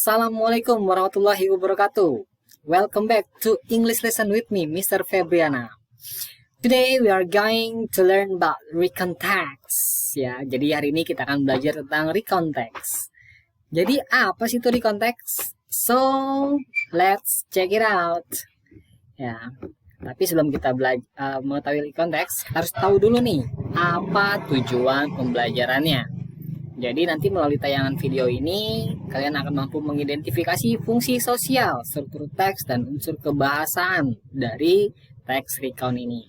Assalamualaikum warahmatullahi wabarakatuh. Welcome back to English lesson with me, Mr. Febriana. Today we are going to learn about recount text. Ya, jadi hari ini kita akan belajar tentang recount text. Jadi apa sih itu recount text? So, let's check it out. Ya, tapi sebelum kita mengetahui recount text, harus tahu dulu nih apa tujuan pembelajarannya. Jadi nanti melalui tayangan video ini, kalian akan mampu mengidentifikasi fungsi sosial, struktur teks, dan unsur kebahasaan dari teks recount ini.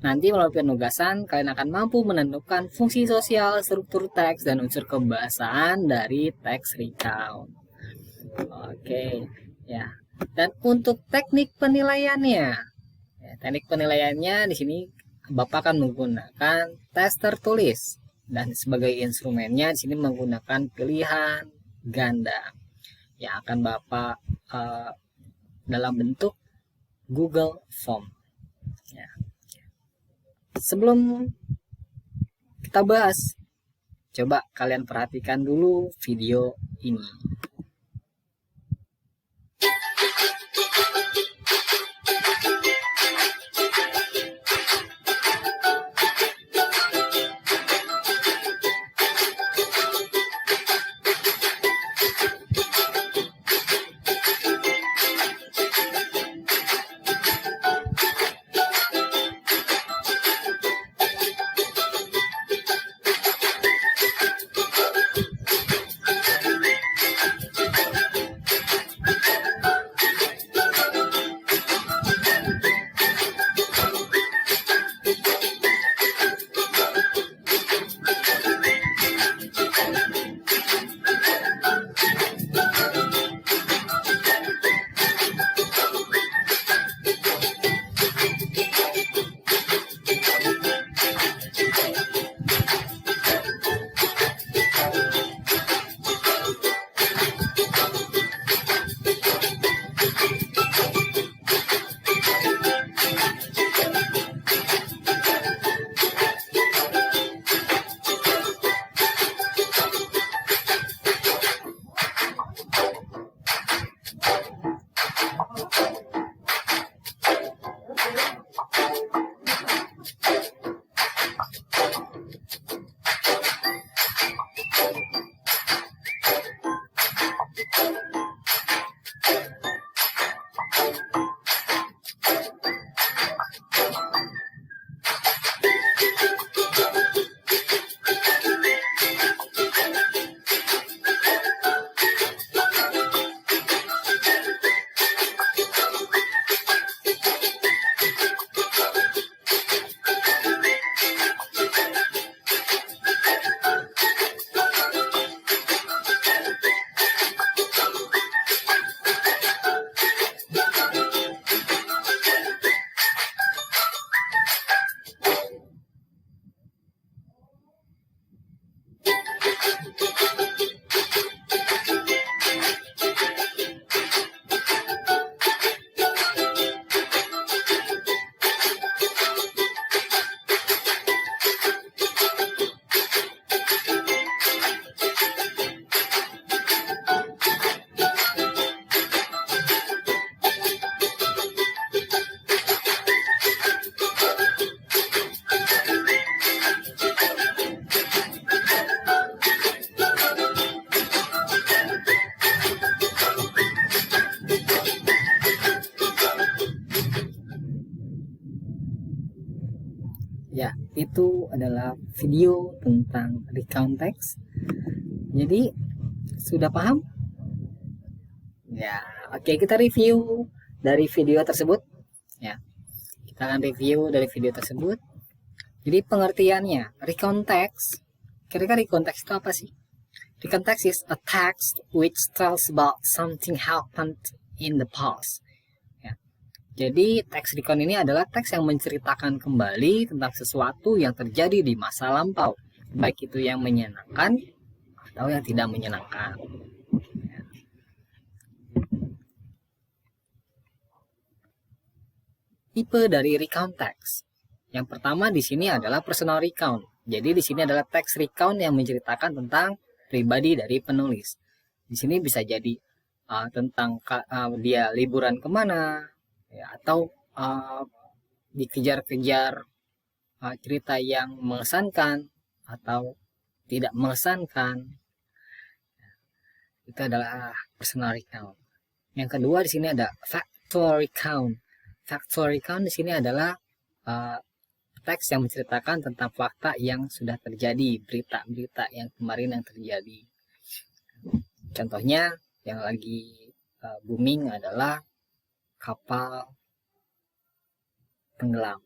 Nanti melalui penugasan, kalian akan mampu menentukan fungsi sosial, struktur teks, dan unsur kebahasaan dari teks recount. Oke, ya. Dan untuk teknik penilaiannya, teknik penilaiannya di sini Bapak akan menggunakan tes tertulis. Dan sebagai instrumennya di sini menggunakan pilihan ganda yang akan Bapak dalam bentuk Google Form. Ya. Sebelum kita bahas, coba kalian perhatikan dulu video ini. Ya, itu adalah video tentang recount text. Jadi, sudah paham? Ya, oke, kita review dari video tersebut. Ya, kita akan review dari video tersebut. Jadi, pengertiannya, recount text. Kira-kira recount text itu apa sih? Recount text is a text which tells about something happened in the past. Jadi teks recount ini adalah teks yang menceritakan kembali tentang sesuatu yang terjadi di masa lampau, baik itu yang menyenangkan atau yang tidak menyenangkan. Tipe dari recount text. Yang pertama di sini adalah personal recount. Jadi di sini adalah teks recount yang menceritakan tentang pribadi dari penulis. Di sini bisa jadi tentang dia liburan kemana, ya, atau dikejar-kejar cerita yang mengesankan atau tidak mengesankan, itu adalah personal recount. Yang kedua di sini ada factual recount. Factual recount di sini adalah teks yang menceritakan tentang fakta yang sudah terjadi, berita-berita yang kemarin yang terjadi. Contohnya yang lagi booming adalah kapal tenggelam,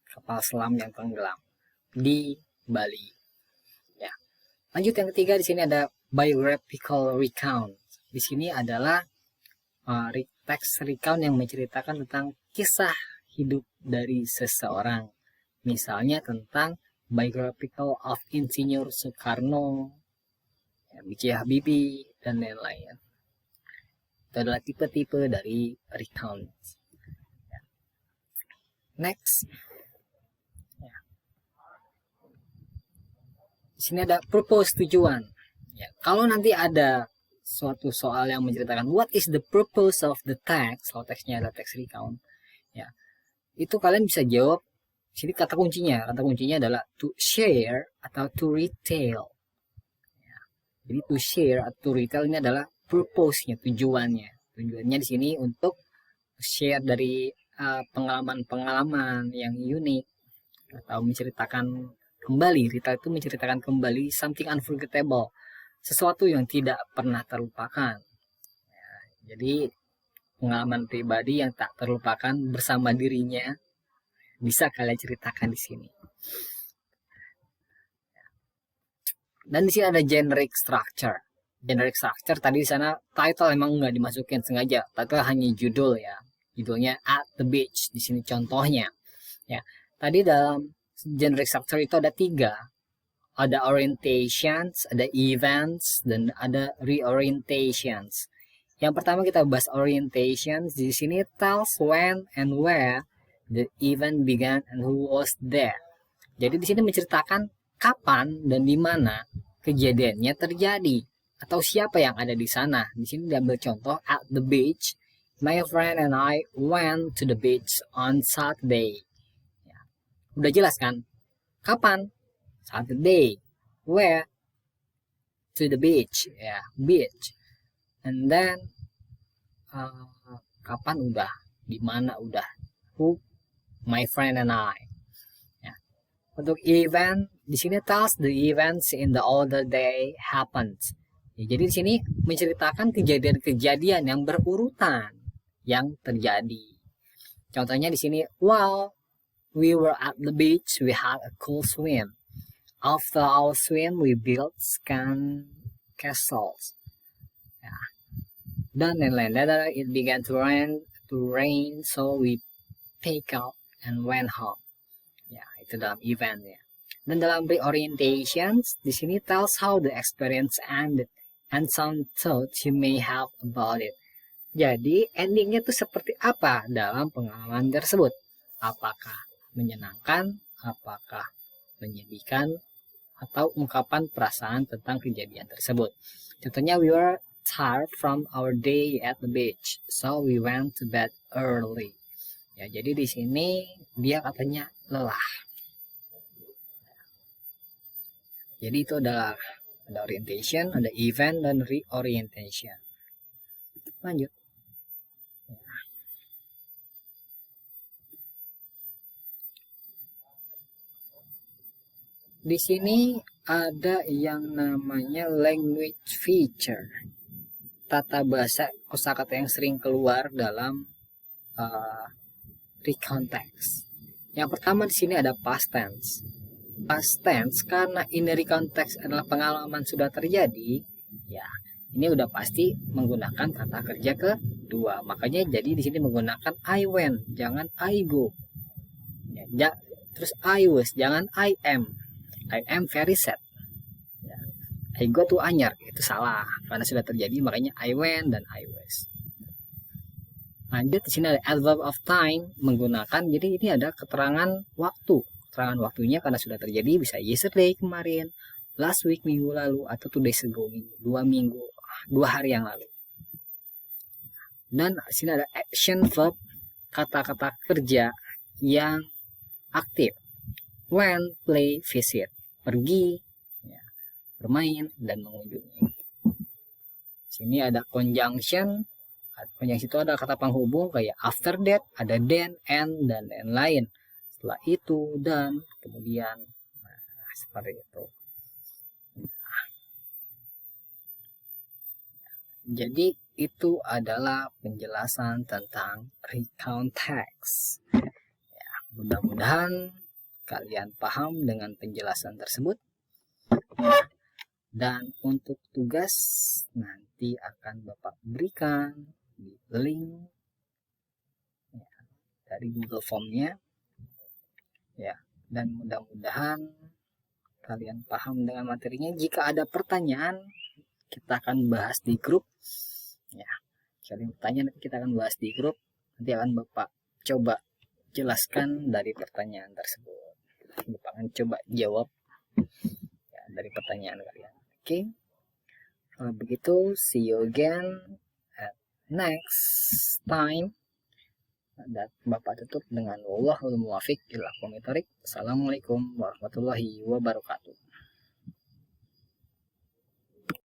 kapal selam yang tenggelam di Bali. Ya. Lanjut yang ketiga di sini ada biographical recount. Di sini adalah teks recount yang menceritakan tentang kisah hidup dari seseorang. Misalnya tentang biographical of Insinyur Soekarno, B.J. Habibie, dan lain-lain. Itu adalah tipe-tipe dari recount. Next. Di sini ada purpose, tujuan. Ya, kalau nanti ada suatu soal yang menceritakan what is the purpose of the text, kalau teksnya ada text recount, ya, itu kalian bisa jawab. Sini kata kuncinya adalah to share atau to retail. Ya, jadi to share atau to retail ini adalah purpose-nya, tujuannya di sini untuk share dari pengalaman-pengalaman yang unik atau menceritakan kembali. Retail itu menceritakan kembali something unforgettable, sesuatu yang tidak pernah terlupakan. Ya, jadi pengalaman pribadi yang tak terlupakan bersama dirinya bisa kalian ceritakan di sini. Dan di sini ada generic structure. Generic structure tadi di sana title emang nggak dimasukin sengaja. Title hanya judul ya. Judulnya At the Beach. Di sini contohnya. Ya. Tadi dalam generic structure itu ada 3. Ada orientations, ada events, dan ada reorientations. Yang pertama kita bahas orientations. Di sini tells when and where the event began and who was there. Jadi di sini menceritakan kapan dan di mana kejadiannya terjadi atau siapa yang ada di sana. Di sini diambil contoh at the beach. My friend and I went to the beach on Saturday. Ya. Udah jelas kan? Kapan? Saturday. Where? To the beach. Ya, beach. And then kapan udah? Di mana udah? Who? My friend and I. Ya. Untuk event, di sini tells the events in the older day happened. Ya, jadi di sini menceritakan kejadian-kejadian yang berurutan yang terjadi. Contohnya di sini, while we were at the beach, we had a cool swim. After our swim, we built sand castles. Ya. Dan lain-lain. Later it began to rain, so we picked up and went home. Ya, itu dalam event ya. Dan dalam reorientations, di sini tells how the experience ended and some thoughts you may have about it. Jadi endingnya itu seperti apa dalam pengalaman tersebut? Apakah menyenangkan, apakah menyedihkan, atau ungkapan perasaan tentang kejadian tersebut. Contohnya, we were tired from our day at the beach, so we went to bed early. Ya, jadi di sini dia katanya lelah. Jadi itu adalah ada orientation, ada event, dan reorientation. Lanjut. Di sini ada yang namanya language feature. Tata bahasa kosakata yang sering keluar dalam recount text. Yang pertama di sini ada past tense. Past tense karena ini recount text adalah pengalaman sudah terjadi, ya ini udah pasti menggunakan kata kerja kedua. Makanya jadi di sini menggunakan I went, jangan I go. Ya, terus I was, jangan I am. I am very sad. Ya, I go to Anyar, itu salah karena sudah terjadi, makanya I went dan I was. Lanjut di sini ada adverb of time menggunakan, jadi ini ada keterangan waktu. Keterangan waktunya karena sudah terjadi, bisa yesterday kemarin, last week minggu lalu, atau 2 days ago 2 hari yang lalu. Dan sini ada action verb, kata-kata kerja yang aktif. Went, play, visit, pergi, ya, bermain, dan mengunjungi. Sini ada conjunction. Conjunction itu ada kata penghubung kayak after that, ada then, and, dan lain-lain. Setelah itu, dan, kemudian, nah, seperti itu. Jadi itu adalah penjelasan tentang recount text. Ya, mudah-mudahan kalian paham dengan penjelasan tersebut. Dan untuk tugas nanti akan Bapak berikan di link ya, dari Google Form-nya. Ya, dan mudah-mudahan kalian paham dengan materinya. Jika ada pertanyaan, kita akan bahas di grup. Ya, cari pertanyaan nanti kita akan bahas di grup. Nanti akan Bapak coba jelaskan dari pertanyaan tersebut. Bapak akan coba jawab ya, dari pertanyaan kalian. Oke. Kalau begitu, see you again at next time. Dan Bapak tutup dengan wallahul muwaffiq ila aqwamit thoriq. Assalamualaikum warahmatullahi wabarakatuh.